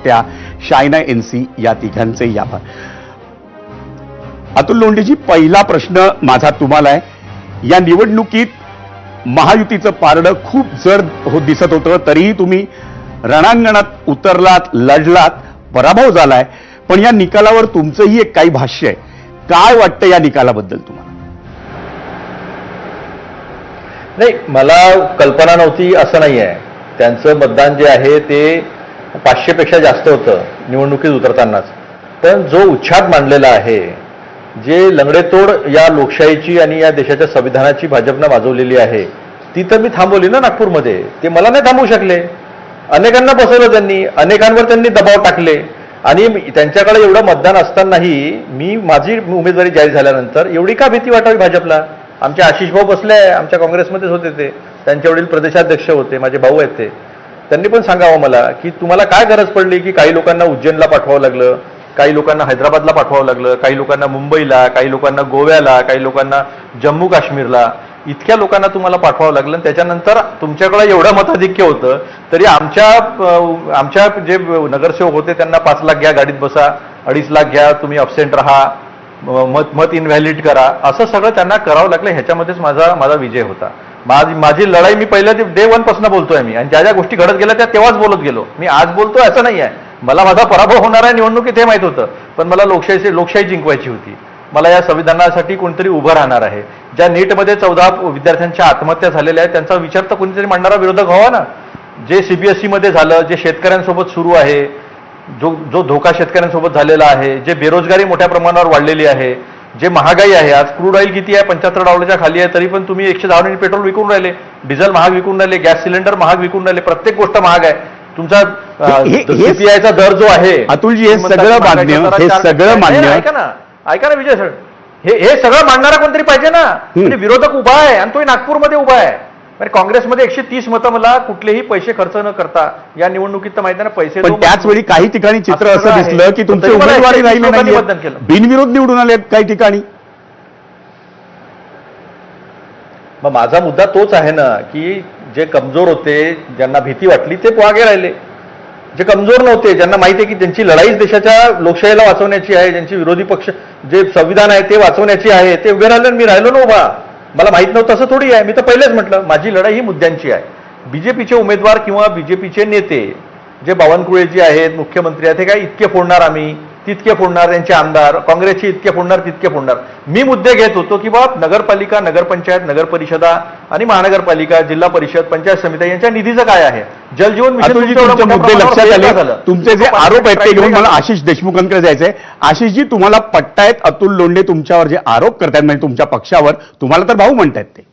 वाट्या, शायना एनसी या तिघांचेही आभार. अतुल लोंढेजी, पहिला प्रश्न माझा तुम्हाला आहे. या निवडणुकीत महायुतीचं पारडं खूप जड दिसत होतं, तरीही तुम्ही रणांगणात उतरलात, लढलात, पराभव झालाय. पण या निकालावर तुमचंही एक काही भाष्य आहे. काय वाटतं या निकालाबद्दल तुम्हाला? नाही, मला कल्पना नव्हती असं नाही आहे. त्यांचं मतदान जे आहे ते 500 पेक्षा जास्त होतं निवडणुकीत उतरतानाच. पण जो उच्छाद मांडलेला आहे, जे लंगडेतोड या लोकशाहीची आणि या देशाच्या संविधानाची भाजपनं वाजवलेली आहे, ती तर मी थांबवली ना नागपूरमध्ये. ते मला नाही थांबवू शकले. अनेकांना बसवलं त्यांनी, अनेकांवर त्यांनी दबाव टाकले आणि त्यांच्याकडे एवढं मतदान असतानाही मी माझी उमेदवारी जाहीर झाल्यानंतर एवढी का भीती वाटावी भाजपला? आमचे आशिष भाऊ बसले, आमच्या काँग्रेसमध्येच होते ते, त्यांच्या वडील प्रदेशाध्यक्ष होते, माझे भाऊ आहेत ते. त्यांनी पण सांगावं मला की तुम्हाला काय गरज पडली की काही लोकांना उज्जैनला पाठवावं लागलं, काही लोकांना हैदराबादला पाठवावं लागलं, काही लोकांना मुंबईला, काही लोकांना गोव्याला, काही लोकांना जम्मू काश्मीरला, इतक्या लोकांना तुम्हाला पाठवावं लागलं. आणि त्याच्यानंतर तुमच्याकडे एवढं मताधिक्य होतं तरी आमच्या जे नगरसेवक होते त्यांना 5 लाख घ्या, गाडीत बसा, 2.5 लाख घ्या, तुम्ही अब्सेंट राहा, मत इनव्हॅलिड करा, असं सगळं त्यांना करावं लागलं. ह्याच्यामध्येच माझा विजय होता. माझी लढाई मी पहिल्या डे 1 पासून बोलतोय मी, आणि ज्या ज्या गोष्टी घडत गेल्या त्या तेव्हाच बोलत गेलो. मी आज बोलतोय असं नाही आहे. मला माझा पराभव होणार आहे निवडणुकीत हे माहित होतं, पण मला लोकशाही जिंकवायची होती. मला या संविधानासाठी कोणतरी उभं राहणार आहे. ज्या नीटमध्ये 14 विद्यार्थ्यांच्या आत्महत्या झालेल्या आहेत त्यांचा विचार तर कोणीतरी मांडणारा विरोधक व्हावा ना. जे CBSE मध्ये झालं, जे शेतकऱ्यांसोबत सुरू आहे, जो धोका शेतकऱ्यांसोबत झालेला आहे, जे बेरोजगारी मोठ्या प्रमाणावर वाढलेली आहे, जे महागाई आहे, आज क्रूड ऑइल किती आहे? $75 खाली आहे, तरी पण तुम्ही 110 पेट्रोल विकून राहिले, डिझेल महाग विकून राहिले, गॅस सिलेंडर महाग विकून राहिले, प्रत्येक गोष्ट महाग आहे. तुमचा CPI दर जो आहे, अतुलजी, हे सगळं मान्य, ऐका ना विजय सर, हे सगळं मांडणारा कोणतरी पाहिजे ना. म्हणजे विरोधक उभा आहे आणि तो नागपूरमध्ये उभा आहे. म्हणजे काँग्रेसमध्ये 130 मतं मला कुठलेही पैसे खर्च न करता या निवडणुकीत तर माहिती ना पैसे. पण त्याच वेळी काही ठिकाणी चित्र असं दिसलं की तुमची उमेदवारी राहिली नाही, बिनविरोध निवडून आले काही ठिकाणी. मग माझा मुद्दा तोच आहे ना की जे कमजोर होते, ज्यांना भीती वाटली, ते मागे राहिले. जे कमजोर नव्हते, ज्यांना माहिती आहे की त्यांची लढाईच देशाच्या लोकशाहीला वाचवण्याची आहे, ज्यांची विरोधी पक्ष जे संविधान आहे ते वाचवण्याची आहे, ते उभे राहिले. मी राहिलो ना उभा. मला माहित नव्हतं असं थोडी आहे. मी तर पहिलेच म्हटलं माझी लढाई ही मुद्द्यांची आहे. बीजेपीचे उमेदवार किंवा बीजेपीचे नेते जे बावनकुळेजी आहेत, मुख्यमंत्री आहेत, हे काय इतके फोडणार आम्ही, तितके फोडणार, त्यांचे आमदार काँग्रेसचे इतके फोडणार, तितके फोडणार. मी मुद्दे घेत होतो की बाबा नगरपालिका, नगरपंचायत, नगरपरिषदा आणि महानगरपालिका, जिल्हा परिषद, पंचायत समित्या यांच्या निधीचं काय आहे? जलजीवन मिशन मुद्दे लक्षात आले. तुमचे जे आरोप आहेत ते घेऊन मला आशिष देशमुखांकडे जायचंय. आशिषजी, तुम्हाला पटतायत अतुल लोंढे तुमच्यावर जे आरोप करतायत, म्हणजे तुमच्या पक्षावर, तुम्हाला तर भाऊ म्हणतायत ते?